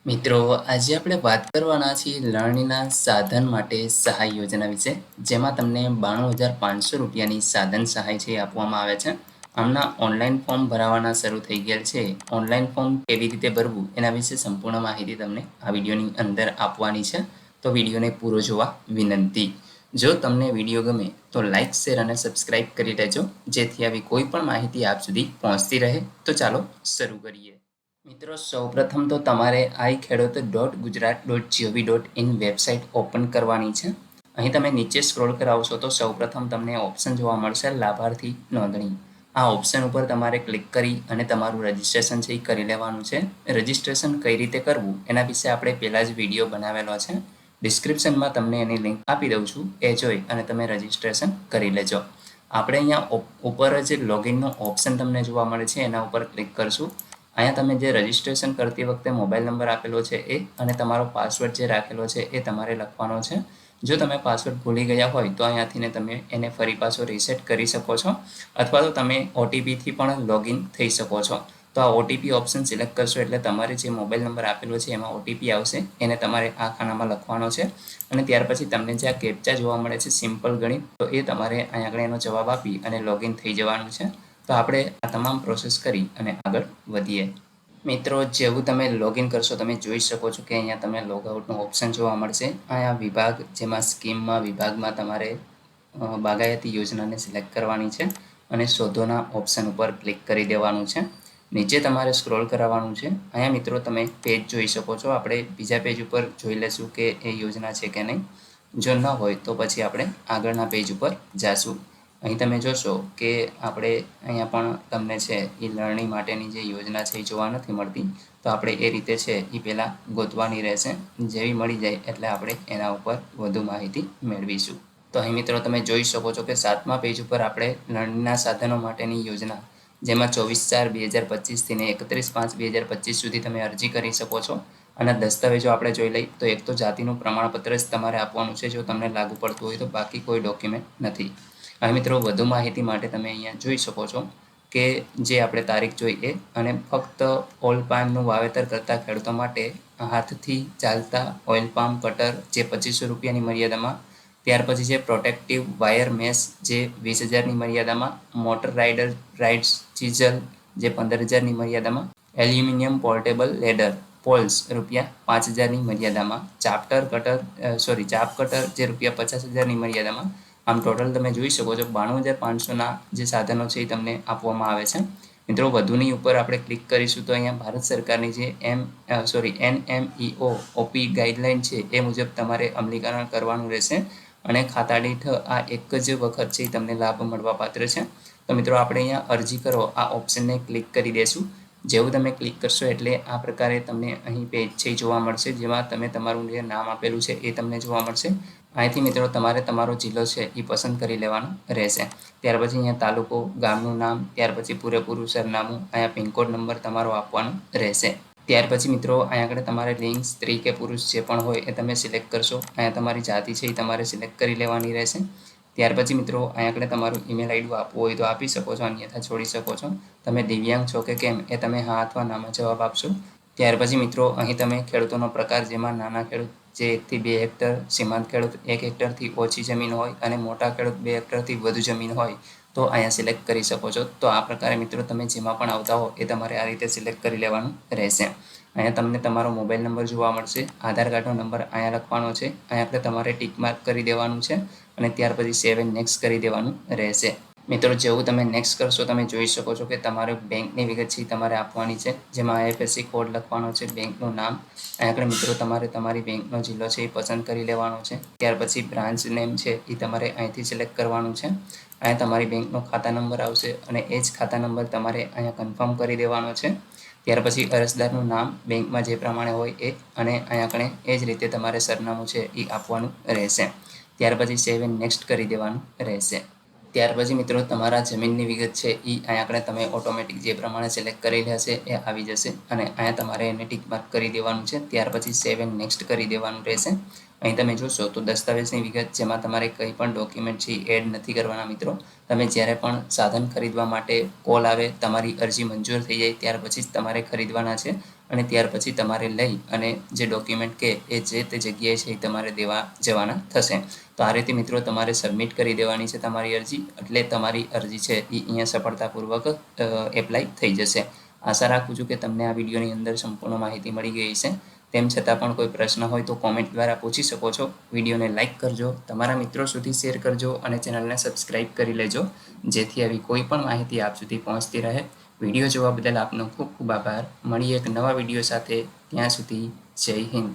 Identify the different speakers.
Speaker 1: મિત્રો, આજે આપણે વાત કરવાના છીએ લણણીના સાધન માટે સહાય યોજના વિશે, જેમાં તમને 92,500 રૂપિયાની સાધન સહાય છે એ આપવામાં આવે છે. આમના ઓનલાઈન ફોર્મ ભરાવાના શરૂ થઈ ગયા છે. ઓનલાઈન ફોર્મ કેવી રીતે ભરવું એના વિશે સંપૂર્ણ માહિતી તમને આ વિડીયોની અંદર આપવાની છે, તો વિડીયોને પૂરો જોવા વિનંતી. જો તમને વિડીયો ગમે તો લાઇક, શેર અને સબસ્ક્રાઇબ કરી લેજો, જેથી આવી કોઈ પણ માહિતી આપ સુધી પહોંચતી રહે. તો ચાલો શરૂ કરીએ. મિત્રો, સૌપ્રથમ તો તમારે iKhedoot.gujarat.gov.in વેબસાઇટ ઓપન કરવાની છે. અહીં તમે નીચે સ્ક્રોલ કરાવશો તો સૌપ્રથમ તમને ઓપ્શન જોવા મળશે લાભાર્થી નોંધણી. આ ઓપ્શન ઉપર તમારે ક્લિક કરી અને તમારું રજિસ્ટ્રેશન છે એ કરી લેવાનું છે. રજિસ્ટ્રેશન કઈ રીતે કરવું એના વિશે આપણે પહેલાં જ વિડીયો બનાવેલો છે. ડિસ્ક્રિપ્શનમાં તમને એની લિંક આપી દઉં છું, એ જોઈ અને તમે રજિસ્ટ્રેશન કરી લેજો. આપણે અહીંયા ઉપર જ લોગિનનો ઓપ્શન તમને જોવા મળે છે, એના ઉપર ક્લિક કરશું. અહીંયા તમે જે રજિસ્ટ્રેશન કરતી વખતે મોબાઈલ નંબર આપેલો છે એ અને તમારો પાસવર્ડ જે રાખેલો છે એ તમારે લખવાનો છે. જો તમે પાસવર્ડ ભૂલી ગયા હોય તો અહીંયાથી તમે એને ફરી પાછો રીસેટ કરી શકો છો, અથવા તો તમે ઓટીપીથી પણ લોગિન થઈ શકો છો. તો આ ઓટીપી ઓપ્શન સિલેક્ટ કરશો એટલે તમારે જે મોબાઈલ નંબર આપેલો છે એમાં ઓટીપી આવશે, એને તમારે આ ખાનામાં લખવાનો છે. અને ત્યાર પછી તમને જે આ કેપ્ચા જોવા મળે છે સિમ્પલ ગણિત, તો એ તમારે અહીં આગળ એનો જવાબ આપી અને લોગિન થઈ જવાનું છે. તો આપણે આ તમામ પ્રોસેસ કરી અને આગળ વધીએ. મિત્રો, જેવું તમે લોગિન કરશો તમે જોઈ શકો છો કે અહીંયા તમે લોગઆઉટનો ઓપ્શન જોવા મળશે. અહીંયા વિભાગ, જેમાં સ્કીમમાં વિભાગમાં તમારે બાગાયતી યોજનાને સિલેક્ટ કરવાની છે અને શોધોના ઓપ્શન ઉપર ક્લિક કરી દેવાનું છે. નીચે તમારે સ્ક્રોલ કરાવવાનું છે. અહીંયા મિત્રો તમે પેજ જોઈ શકો છો. આપણે બીજા પેજ ઉપર જોઈ લઈશું કે એ યોજના છે કે નહીં. જો ન હોય તો પછી આપણે આગળના પેજ ઉપર જાશું. અહીં તમે જોશો કે આપણે અહીંયા પણ તમને છે એ લણણી માટેની જે યોજના છે એ જોવા નથી મળતી, તો આપણે એ રીતે છે એ પહેલાં ગોતવાની રહેશે. જેવી મળી જાય એટલે આપણે એના ઉપર વધુ માહિતી મેળવીશું. તો અહીં મિત્રો તમે જોઈ શકો છો કે 7મા પેજ ઉપર આપણે લણણીના સાધનો માટેની યોજના, જેમાં 24/4/2025 થી 31/5/2025 સુધી તમે અરજી કરી શકો છો. અને દસ્તાવેજો આપણે જોઈ લઈએ તો એક તો જાતિનું પ્રમાણપત્ર જ તમારે આપવાનું છે જો તમને લાગુ પડતું હોય તો, બાકી કોઈ ડોક્યુમેન્ટ નથી. હવે મિત્રો, વધુ માહિતી માટે તમે અહીંયા જોઈ શકો છો કે જે આપણે તારીખ જોઈ એ, અને ફક્ત ઓઇલ પામનું વાવેતર કરતા ખેડૂતો માટે હાથથી ચાલતા ઓઇલ પામ કટર જે 2500 રૂપિયાની મર્યાદામાં, ત્યાર પછી છે પ્રોટેક્ટિવ વાયર મેશ જે 20,000ની મર્યાદામાં, મોટર રાઇડ્સ ચીઝલ જે 15,000ની મર્યાદામાં, એલ્યુમિનિયમ પોર્ટેબલ લેડર પોલ્સ ₹5,000ની મર્યાદામાં, ચાપ કટર જે ₹50,000ની મર્યાદામાં. આમ ટોટલ તમે જોઈ શકો છો 92,500ના જે સાધનો છે એ તમને આપવામાં આવે છે. મિત્રો, વધુની ઉપર આપણે ક્લિક કરીશું તો અહીંયા ભારત સરકારની જે NMEO OP ગાઈડલાઇન છે એ મુજબ તમારે અમલીકરણ કરવાનું રહેશે. અને ખાતા દીઠ આ એક જ વખત છે તમને લાભ મળવાપાત્ર છે. તો મિત્રો, આપણે અહીંયા અરજી કરો આ ઓપ્શનને ક્લિક કરી દેશું. જેવું તમે ક્લિક કરશો એટલે આ પ્રકારે તમને અહીં પેજ છે જોવા મળશે, જેમાં તમે તમારું જે નામ આપેલું છે એ તમને જોવા મળશે. અહીંથી મિત્રો તમારે તમારો જિલ્લો છે એ પસંદ કરી લેવાનો રહેશે. ત્યાર પછી અહીંયા તાલુકો, ગામનું નામ, ત્યાર પછી પૂરેપૂરું સરનામું, અહીંયા પિનકોડ નંબર તમારો આપવાનો રહેશે. ત્યાર પછી મિત્રો અહીંયા આગળ તમારે લિંગ, સ્ત્રી કે પુરુષ જે પણ હોય એ તમે સિલેક્ટ કરશો. અહીંયા તમારી જાતિ છે એ તમારે સિલેક્ટ કરી લેવાની રહેશે. ત્યાર પછી મિત્રો અહીંયા આગળ તમારું ઈમેલ આઈડી આપવું હોય તો આપી શકો છો, અન્યથા છોડી શકો છો. તમે દિવ્યાંગ છો કે કેમ એ તમે હા અથવા નામાં જવાબ આપશો. ત્યાર પછી મિત્રો અહીં તમે ખેડૂતોનો પ્રકાર, જેમાં નાના ખેડૂત જે 1 થી 2 હેક્ટર, સીમાંત ખેડૂત 1 હેક્ટરથી ઓછી જમીન હોય અને મોટા ખેડૂત 2 હેક્ટરથી વધુ જમીન હોય તો અહીંયા સિલેક્ટ કરી શકો છો. તો આ પ્રકારે મિત્રો તમે જેમાં પણ આવતા હો એ તમારે આ રીતે સિલેક્ટ કરી લેવાનું રહેશે. અહીંયા તમને તમારો મોબાઈલ નંબર જોવા મળશે, આધાર કાર્ડનો નંબર અહીંયા લખવાનો છે. અહીંયા આપણે તમારે ટિક માર્ક કરી દેવાનું છે અને ત્યાર પછી સેવ એન્ડ નેક્સ્ટ કરી દેવાનું રહેશે. મિત્રો, જેવું તમે નેક્સ્ટ કરશો તમે જોઈ શકો છો કે તમારે બેંકની વિગત છે તમારે આપવાની છે, જેમાં IFSC કોડ લખવાનો છે, બેંકનું નામ. અહીંયા આગળ મિત્રો તમારે તમારી બેંકનો જિલ્લો છે એ પસંદ કરી લેવાનો છે. ત્યાર પછી બ્રાન્ચ નેમ છે એ તમારે અહીંથી સિલેક્ટ કરવાનું છે. અહીંયા તમારી બેંકનો ખાતા નંબર આવશે અને એ જ ખાતા નંબર તમારે અહીંયા કન્ફર્મ કરી દેવાનો છે. ત્યાર પછી અરજદારનું નામ બેંકમાં જે પ્રમાણે હોય એ, અને અહીંયા આગળ એ જ રીતે તમારે સરનામું છે એ આપવાનું રહેશે. ત્યાર પછી સેવ એન્ડ નેક્સ્ટ કરી દેવાનું રહેશે. ત્યાર પછી મિત્રો તમારા જમીનની વિગત છે એ અહીંયા આગળ તમે ઓટોમેટિક જે પ્રમાણે સિલેક્ટ કરેલી હશે એ આવી જશે અને અહીંયા તમારે એને ટિક માર્ક કરી દેવાનું છે. ત્યાર પછી સેવ એન્ડ નેક્સ્ટ કરી દેવાનું રહેશે. અહીં તમે જોશો તો દસ્તાવેજની વિગત, જેમાં તમારે કંઈ પણ ડોક્યુમેન્ટ છે એડ નથી કરવાના મિત્રો. તમે જ્યારે પણ સાધન ખરીદવા માટે કોલ આવે, તમારી અરજી મંજૂર થઈ જાય ત્યાર પછી જ તમારે ખરીદવાના છે. અને ત્યાર પછી તમારે લઈ અને જે ડોક્યુમેન્ટ કે એ જે તે જગ્યાએ છે એ તમારે દેવા જવાના થશે. તો આ રીતે મિત્રો તમારે સબમિટ કરી દેવાની છે તમારી અરજી, એટલે તમારી અરજી છે એ અહીંયા સફળતાપૂર્વક એપ્લાય થઈ જશે. આશા રાખું છું કે તમને આ વિડીયોની અંદર સંપૂર્ણ માહિતી મળી ગઈ છે. તેમ છતાં પણ કોઈ પ્રશ્ન હોય તો કોમેન્ટ દ્વારા પૂછી શકો છો. વિડીયોને લાઇક કરજો, તમારા મિત્રો સુધી શેર કરજો અને ચેનલને સબસ્ક્રાઇબ કરી લેજો, જેથી આવી કોઈ પણ માહિતી આપ સુધી પહોંચતી રહે. વિડીયો જોવા બદલ આપનો ખૂબ ખૂબ આભાર. મળીએ એક નવા વિડીયો સાથે. ત્યાં સુધી જય હિન્દ.